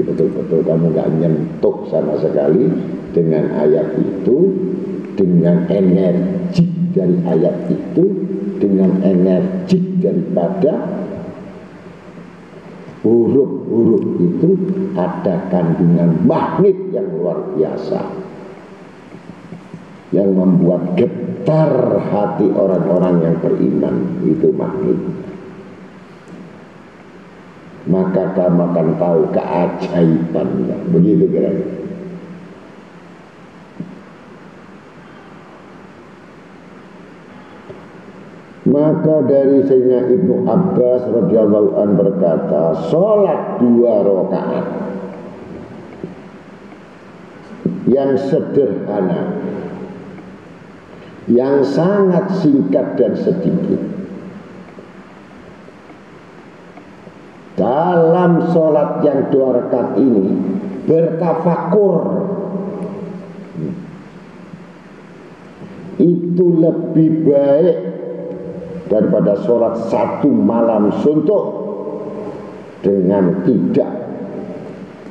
Jadi betul-betul kamu nggak nyentuh sama sekali dengan ayat itu, dengan energi dari ayat itu, dengan energi daripada huruf-huruf itu ada kandungan magnet yang luar biasa, yang membuat getar hati orang-orang yang beriman. Itu magnet. Maka kamu akan tahu keajaibannya. Begitu kira-kira. Maka dari Sayyidina Ibnu Abbas radhiyallahu an berkata, sholat 2 rakaat yang sederhana, yang sangat singkat dan sedikit. Dalam sholat yang 2 rakaat ini bertafakur, itu lebih baik daripada sholat 1 malam suntuk dengan tidak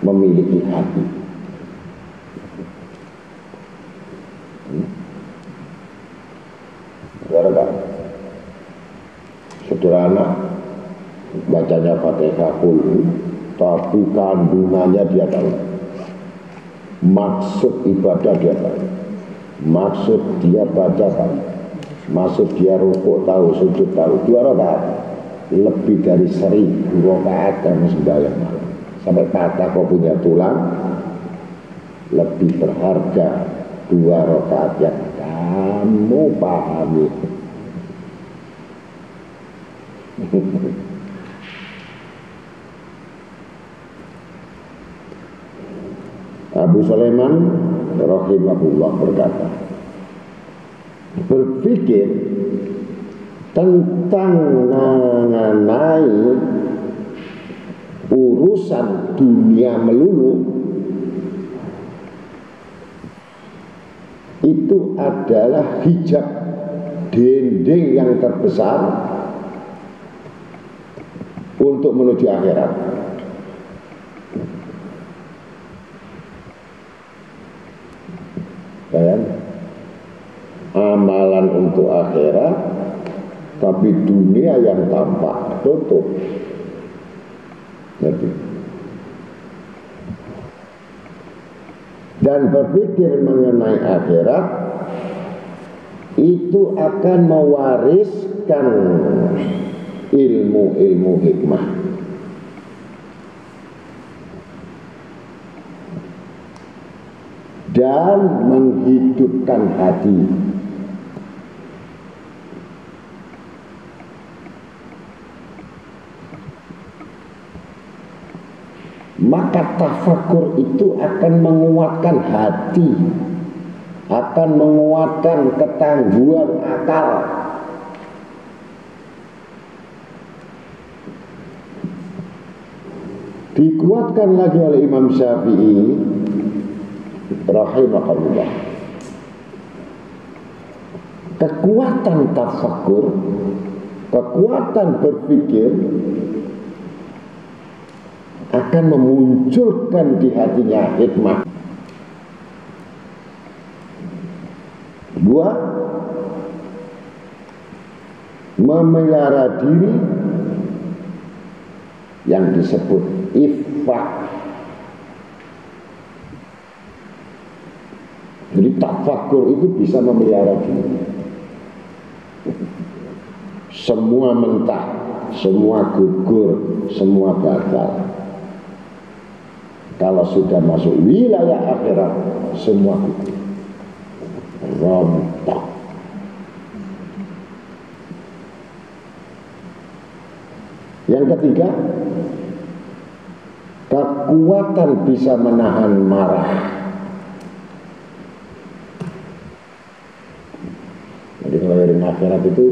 memiliki hati. Sederhana, bacanya Fatihah dulu, tapi kandungannya dia tahu, maksud ibadah dia tahu, maksud dia baca tahu, maksud dia rukuk tahu, sujud tahu. 2 rakaat lebih dari 1000 rakaat kamu sembahyang malam sampai patah kau punya tulang, lebih berharga 2 rakaat yang kamu pahami. Abu Sulaiman rahimahullah berkata, berpikir tentang mengenai urusan dunia melulu itu adalah hijab, dinding yang terbesar untuk menuju akhirat. Dan amalan untuk akhirat, tapi dunia yang tampak tutup. Dan berpikir mengenai akhirat itu akan mewariskan ilmu-ilmu hikmah. Dan menghidupkan hati. Maka tafakur itu akan menguatkan hati, akan menguatkan ketangguhan akal. Dikuatkan lagi oleh Imam Syafi'i rahimahullah. Kekuatan tafakur, kekuatan berpikir akan memunculkan di hatinya hikmah. 2, memelihara diri yang disebut iffah. Jadi tafakur itu bisa memelihara diri. Semua mentah, semua gugur, semua batal. Kalau sudah masuk wilayah akhirat, semua gugur, rontok. Yang ketiga, kekuatan bisa menahan marah. Jadi kelahiran akhirat itu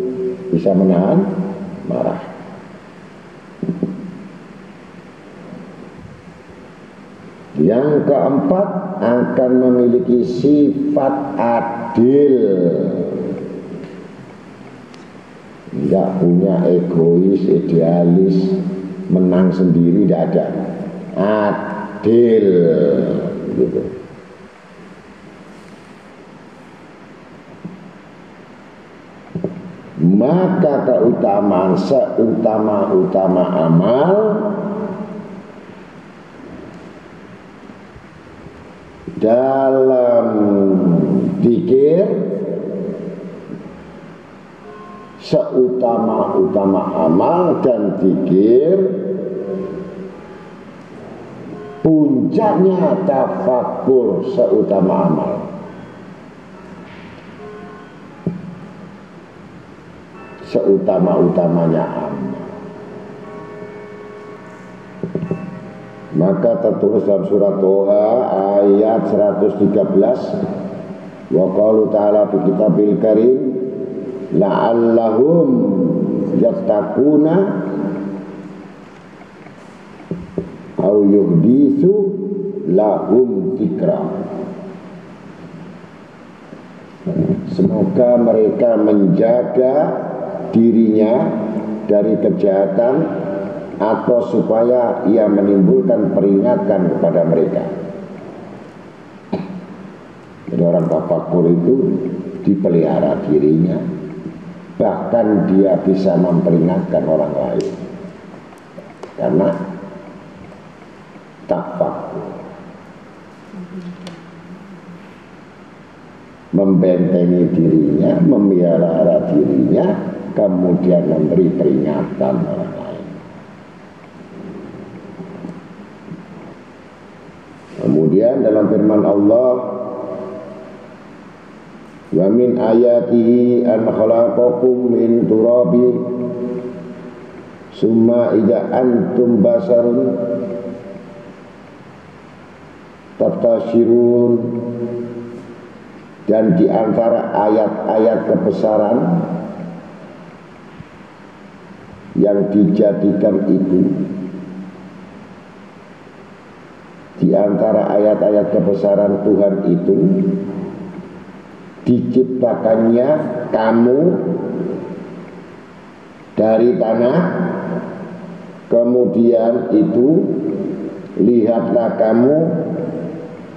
bisa menahan marah. Yang keempat, akan memiliki sifat adil. Tidak punya egois, idealis, menang sendiri, tidak ada. adil gitu. Maka keutamaan seutama-utama amal dalam zikir, seutama-utama amal dan zikir, puncaknya tafakur seutama amal. Seutama-utamanya amal. Maka tertulis dalam surat Toha ayat 113, wa qalu ta'ala fi kitabil karim la'allahum yattaquna aw yuhditsu lahum dzikra. Semoga mereka menjaga dirinya dari kejahatan atau supaya ia menimbulkan peringatan kepada mereka. Jadi orang tafakur itu dipelihara dirinya, bahkan dia bisa memperingatkan orang lain karena tafakur, membentengi dirinya, memelihara dirinya, kemudian memberi peringatan orang lain. Kemudian dalam firman Allah, wa min ayatihi an khalaqakum min turabi summa idza antum basarun taftashirun. Dan di antara ayat-ayat kebesaran yang dijadikan itu, di antara ayat-ayat kebesaran Tuhan itu, diciptakannya kamu dari tanah, kemudian itu lihatlah kamu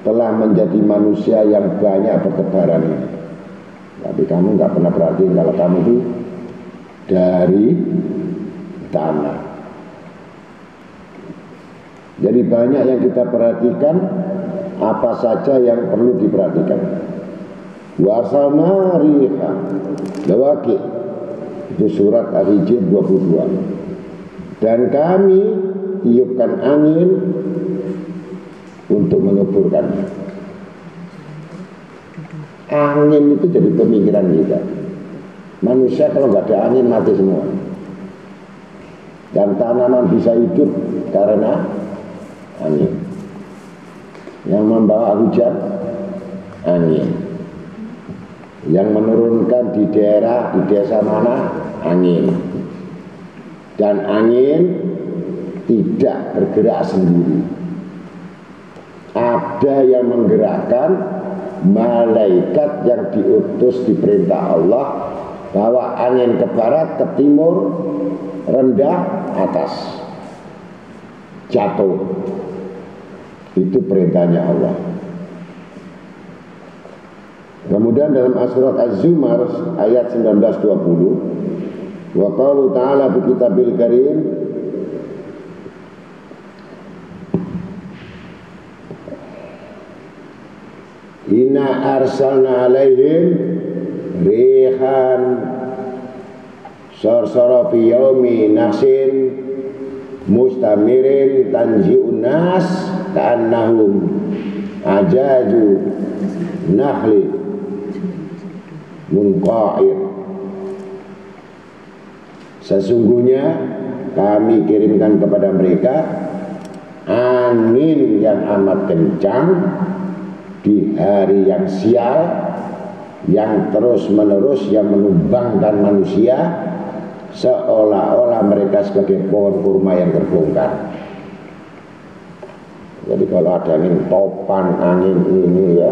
telah menjadi manusia yang banyak bertebaran ini. Tapi kamu nggak pernah perhatiin kalau kamu itu dari tanah. Jadi banyak yang kita perhatikan, apa saja yang perlu diperhatikan. Wa arsalna riha lawaqi, itu surat Al-Hijr 22. Dan kami tiupkan angin untuk menyuburkannya. Angin itu jadi pemikiran kita. Manusia kalau nggak ada angin mati semua. Dan tanaman bisa hidup karena angin. Yang membawa hujan, angin. Yang menurunkan di daerah, di desa mana, angin. Dan angin tidak bergerak sendiri. Ada yang menggerakkan, malaikat yang diutus diperintah Allah, bawa angin ke barat, ke timur, rendah, atas, jatuh. Itu perintahnya Allah. Kemudian dalam surat Az-Zumar ayat 19-20, wa qalu ta'ala bi kitabil karim inna arsalna alaihim rihan sarsara fi yaumi nahsin mustamirin tanji'un nas ka'annahum ajaju nahli munqa'ir. Sesungguhnya kami kirimkan kepada mereka angin yang amat kencang di hari yang sial, yang terus menerus, yang menumbangkan manusia seolah-olah mereka sebagai pohon kurma yang terbongkar. Jadi kalau ada angin topan, angin ini ya,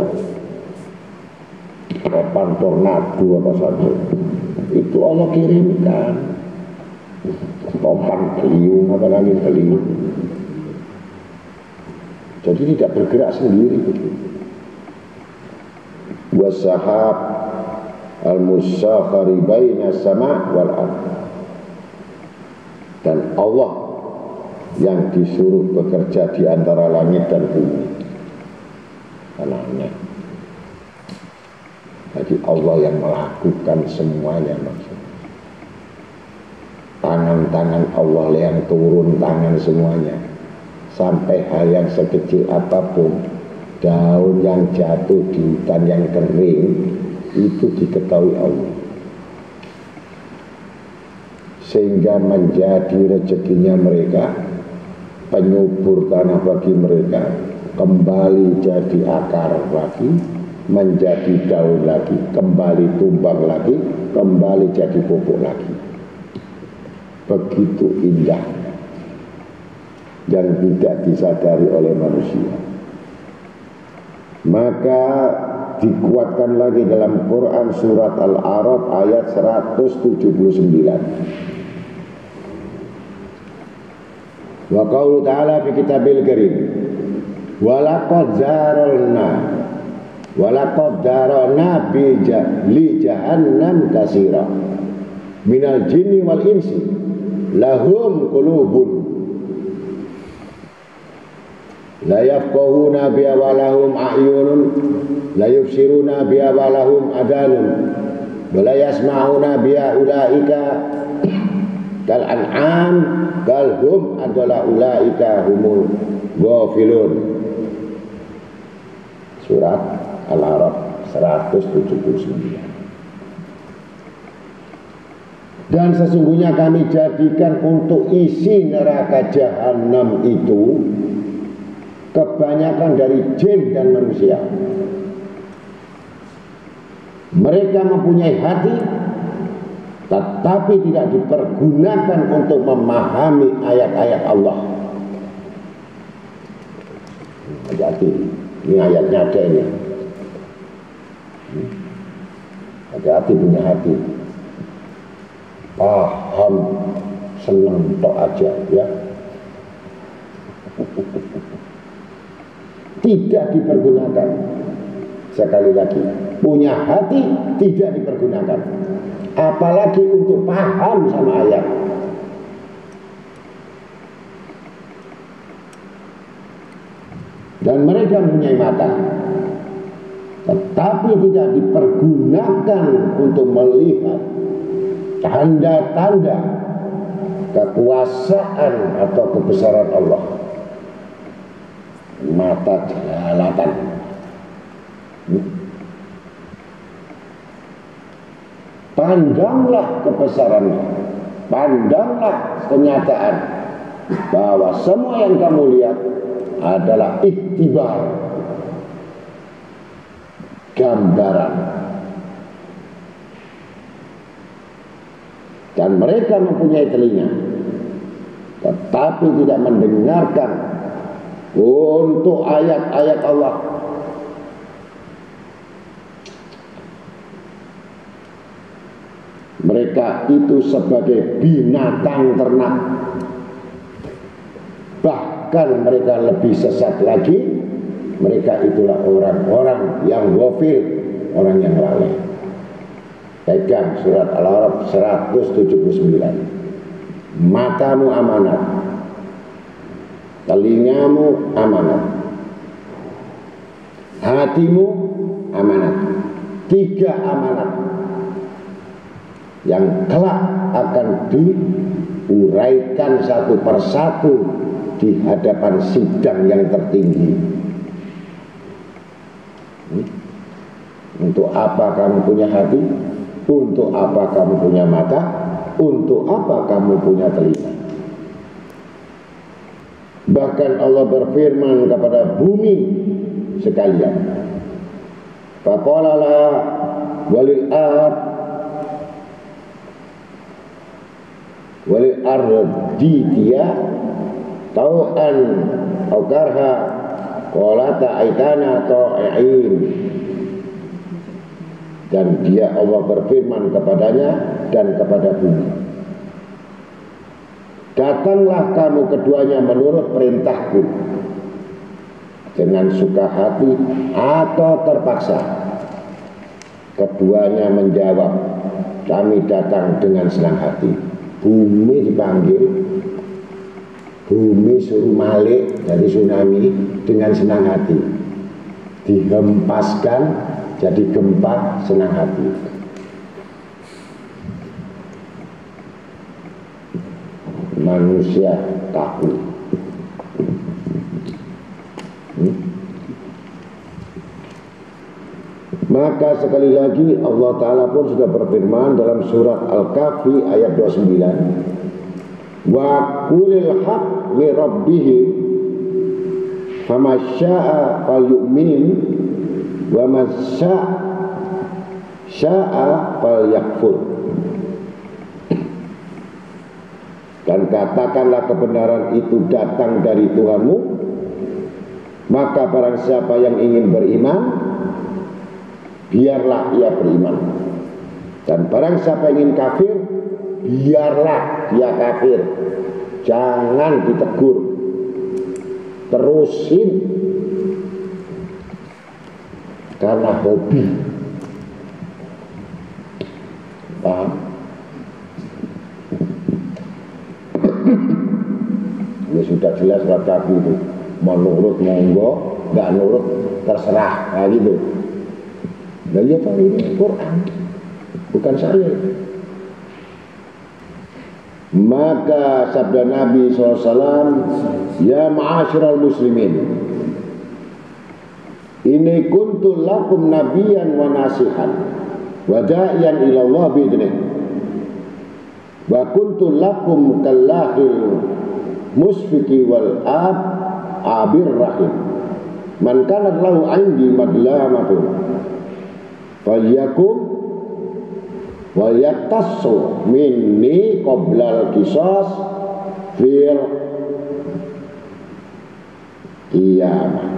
topan tornado apa saja, itu Allah kirimkan. Topan beliung apa angin beliung. Jadi tidak bergerak sendiri begitu. Wasahab al-musakhari baina sama' wal ard. Dan Allah yang disuruh bekerja di antara langit dan bumi. Aneh. Jadi Allah yang melakukan semuanya maksudnya. Tangan-tangan Allah yang turun tangan semuanya. Sampai hal yang sekecil apapun, daun yang jatuh di hutan yang kering, itu diketahui Allah. Sehingga menjadi rezekinya mereka, penyubur tanah bagi mereka, kembali jadi akar lagi, menjadi daun lagi, kembali tumbang lagi, kembali jadi pupuk lagi. Begitu indah yang tidak disadari oleh manusia. Maka dikuatkan lagi dalam Quran surat Al-A'raf ayat 179. Wa qaulu ta'ala fi kitabil karim walaqad darana li jahannam katsira minal jinni wal insi lahum qulubun la yafqahuna biha wa lahum a'yunun la yubsiruna biha wa lahum adanun wa la yasma'una biha ulaika kal an'am kal hum adalah ulaika humul ghafilun. Surat Al-A'raf 179. Dan sesungguhnya kami jadikan untuk isi neraka jahanam itu kebanyakan dari jin dan manusia. Mereka mempunyai hati, tetapi tidak dipergunakan untuk memahami ayat-ayat Allah. Hati-hati, ini ayatnya ada ini. Hati-hati punya hati. Paham, senang tok aja ya. Tidak dipergunakan. Sekali lagi, punya hati tidak dipergunakan, apalagi untuk paham sama ayat. Dan mereka mempunyai mata, tetapi tidak dipergunakan untuk melihat tanda-tanda kekuasaan atau kebesaran Allah. Mata jelalatan. Pandanglah kebesarannya, pandanglah kenyataan bahwa semua yang kamu lihat adalah iktibar, gambaran. Dan mereka mempunyai telinga, tetapi tidak mendengarkan untuk ayat-ayat Allah. Mereka itu sebagai binatang ternak. Bahkan mereka lebih sesat lagi. Mereka itulah orang-orang yang ghafil, orang yang lalai. Pegang surat Al-A'raf 179. Matamu amanat, telingamu amanat, hatimu amanat. 3 amanat yang kelak akan diuraikan satu persatu di hadapan sidang yang tertinggi. Untuk apa kamu punya hati? Untuk apa kamu punya mata? Untuk apa kamu punya telinga? Bahkan Allah berfirman kepada bumi sekalian, faqala la walil arditiya tau'an au karha qalata aitana ta'in. Dan dia Allah berfirman kepadanya dan kepada bumi, datanglah kamu keduanya menurut perintahku, dengan suka hati atau terpaksa. Keduanya menjawab, kami datang dengan senang hati. Bumi dipanggil, bumi suruh balik dari tsunami dengan senang hati. Dihempaskan jadi gempa senang hati. Manusia takut. Maka sekali lagi Allah Ta'ala pun sudah berfirman dalam surat Al-Kahfi ayat 29, wa qulil haq li rabbihim fama syaa falyu'min wa man syaa falyakfur. Dan katakanlah kebenaran itu datang dari Tuhanmu, maka barang siapa yang ingin beriman, biarlah ia beriman. Dan barang siapa yang ingin kafir, biarlah dia kafir. Jangan ditegur, terusin, karena hobi. Paham? Ya sudah jelas surat Kahfi itu. Mau nurut monggo, nggak nurut terserah, nah gitu. Nah ya tahu ini Quran, bukan saya. Maka sabda Nabi SAW, ya ma'asyiral muslimin, ini kuntu lakum nabiyan wa nasihan wa da'iyan ilallah bi'idnih wa kuntu lakum kallahil musfiki wal abir rahim man kanat lahu indi madlamatun falyakum wa yatassu minni qoblal qisas fil qiyamah.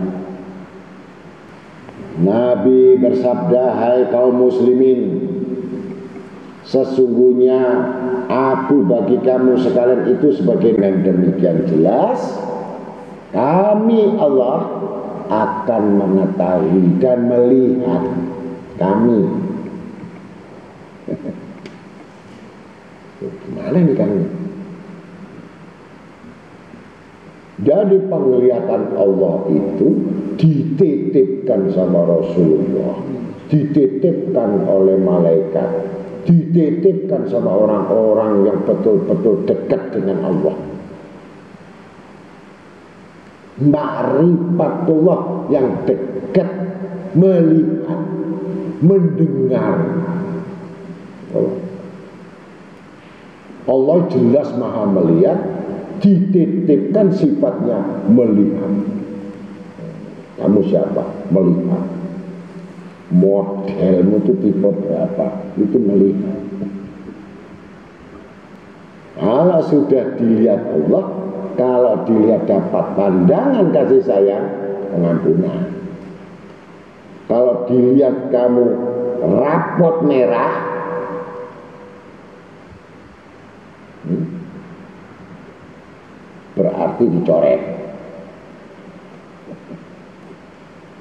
Nabi bersabda, hai kaum muslimin, sesungguhnya aku bagi kamu sekalian itu sebagai yang demikian jelas, kami Allah akan mengetahui dan melihat kami. Gimana ini kami? Jadi penglihatan Allah itu dititipkan sama Rasulullah, dititipkan oleh malaikat, dititipkan sama orang-orang yang betul-betul dekat dengan Allah. Ma'rifatullah yang dekat, melihat, mendengar. Allah jelas maha melihat, dititipkan sifatnya melihat. Kamu siapa? Melihat. Modelmu itu tipe berapa? Itu melihat. Kalau sudah dilihat Allah, kalau dilihat dapat pandangan kasih sayang, pengampunan. Kalau dilihat kamu rapot merah, berarti dicoret.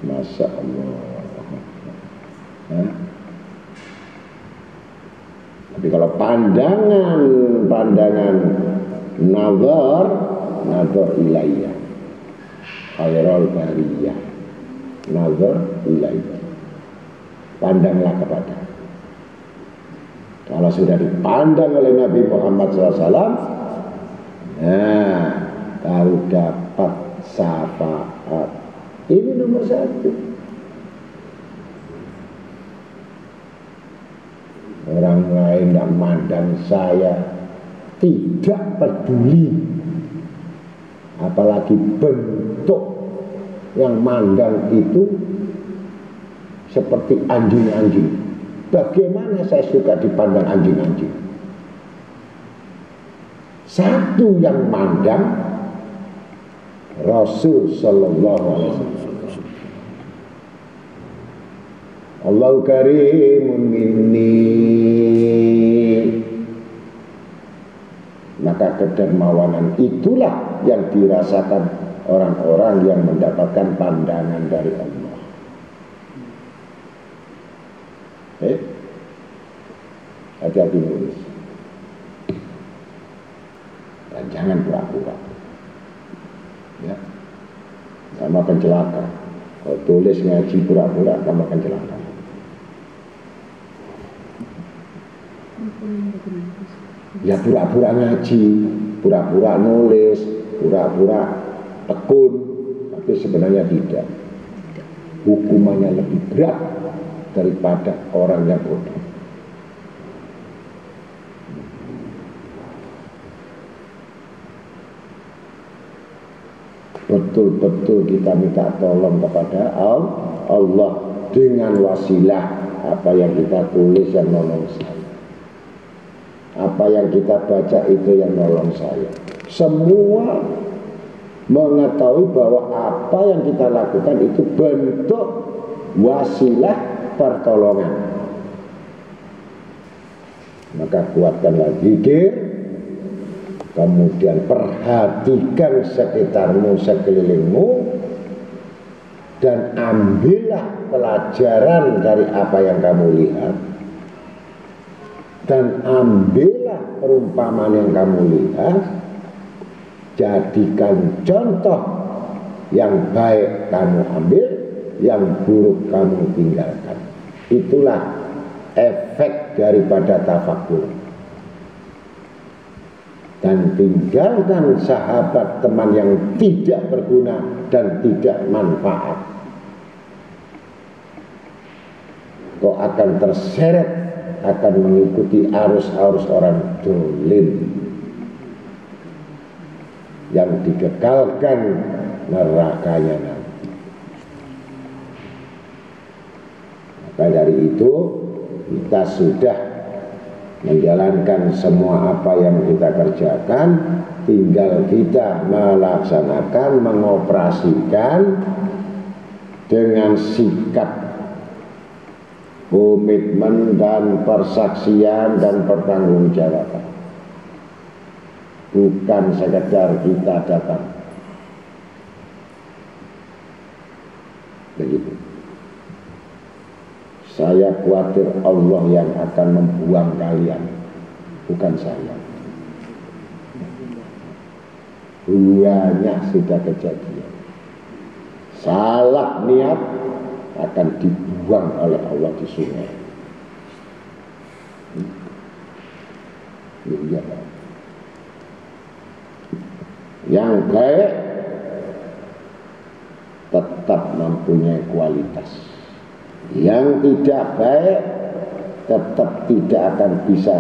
Masya Allah. Tapi kalau pandangan nazar ilayya khairul bariyah, nazar ilayya, pandanglah kepada. Kalau sudah dipandang oleh Nabi Muhammad SAW, nah baru dapat syafaat. Ini nomor satu. Orang lain yang mandang saya tidak peduli, apalagi bentuk yang mandang itu seperti anjing-anjing. Bagaimana saya suka dipandang anjing-anjing? Satu yang mandang Rasul Sallallahu Alaihi Wasallam. Allahu karimun minni. Maka kedermawanan itulah yang dirasakan orang-orang yang mendapatkan pandangan dari Allah. Hati-hati nulis. Dan jangan pura-pura. Ya. Sama akan celaka. Kalau tulis ngaji pura-pura, kamu akan celaka. Ya pura-pura ngaji, pura-pura nulis, pura-pura tekun, tapi sebenarnya tidak. Hukumannya lebih berat daripada orang yang bodoh. Betul-betul kita minta tolong kepada Allah dengan wasilah apa yang kita tulis yang nolong saya, apa yang kita baca itu yang nolong saya. Semua mengetahui bahwa apa yang kita lakukan itu bentuk wasilah pertolongan. Maka kuatkan lagi zikir, kemudian perhatikan sekitarmu, sekelilingmu, dan ambillah pelajaran dari apa yang kamu lihat, dan ambillah perumpamaan yang kamu lihat, jadikan contoh yang baik kamu ambil, yang buruk kamu tinggalkan. Itulah efek daripada tafakur. Dan tinggalkan sahabat teman yang tidak berguna dan tidak manfaat. Kau akan terseret, akan mengikuti arus-arus orang dolim yang dikekalkan nerakanya nanti. Maka dari itu kita sudah menjalankan semua apa yang kita kerjakan, tinggal kita melaksanakan, mengoperasikan dengan sikap komitmen dan persaksian dan pertanggungjawaban. Bukan sekedar kita datang. Begitu. Saya khawatir Allah yang akan membuang kalian, bukan saya. Banyak sudah kejadian. Salah niat akan dibuang oleh Allah di sungai. Iya. Yang baik tetap mempunyai kualitas. Yang tidak baik tetap tidak akan bisa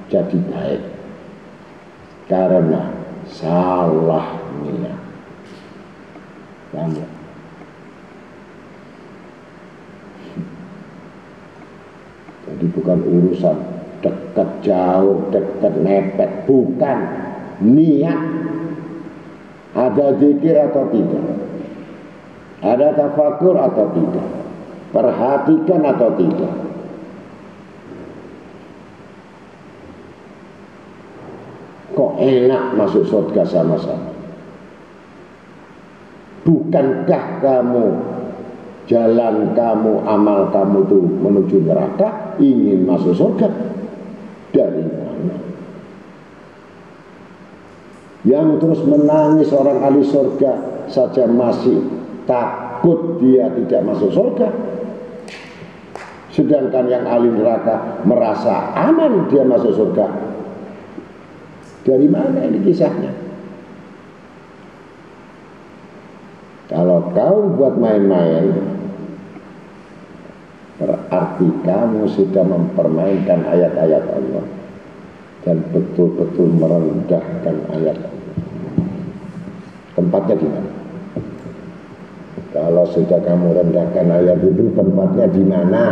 jadi baik karena salah niat. Banyak. Jadi bukan urusan dekat jauh, dekat mepet, bukan. Niat, ada zikir atau tidak, ada tafakur atau tidak, perhatikan atau tidak. Kok enak masuk surga sama-sama? Bukankah kamu, jalan kamu, amal kamu itu menuju neraka, ingin masuk surga? Dari mana? Yang terus menangis orang ahli surga saja masih takut dia tidak masuk surga, sedangkan yang ahli neraka merasa aman dia masuk surga. Dari mana ini kisahnya? Kalau kau buat main-main, berarti kamu sudah mempermainkan ayat-ayat Allah dan betul-betul merendahkan ayat Allah. Tempatnya di mana? Kalau sudah kamu rendahkan ayat itu, tempatnya di mana?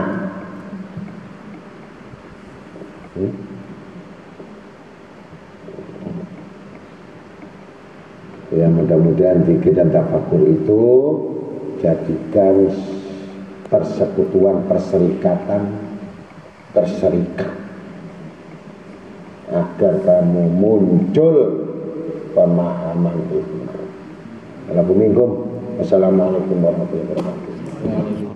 Ya, mudah-mudahan zikir dan tafakur itu jadikan persekutuan, perserikatan, berserikat, agar kamu muncul pemahaman itu. Assalamualaikum warahmatullahi wabarakatuh.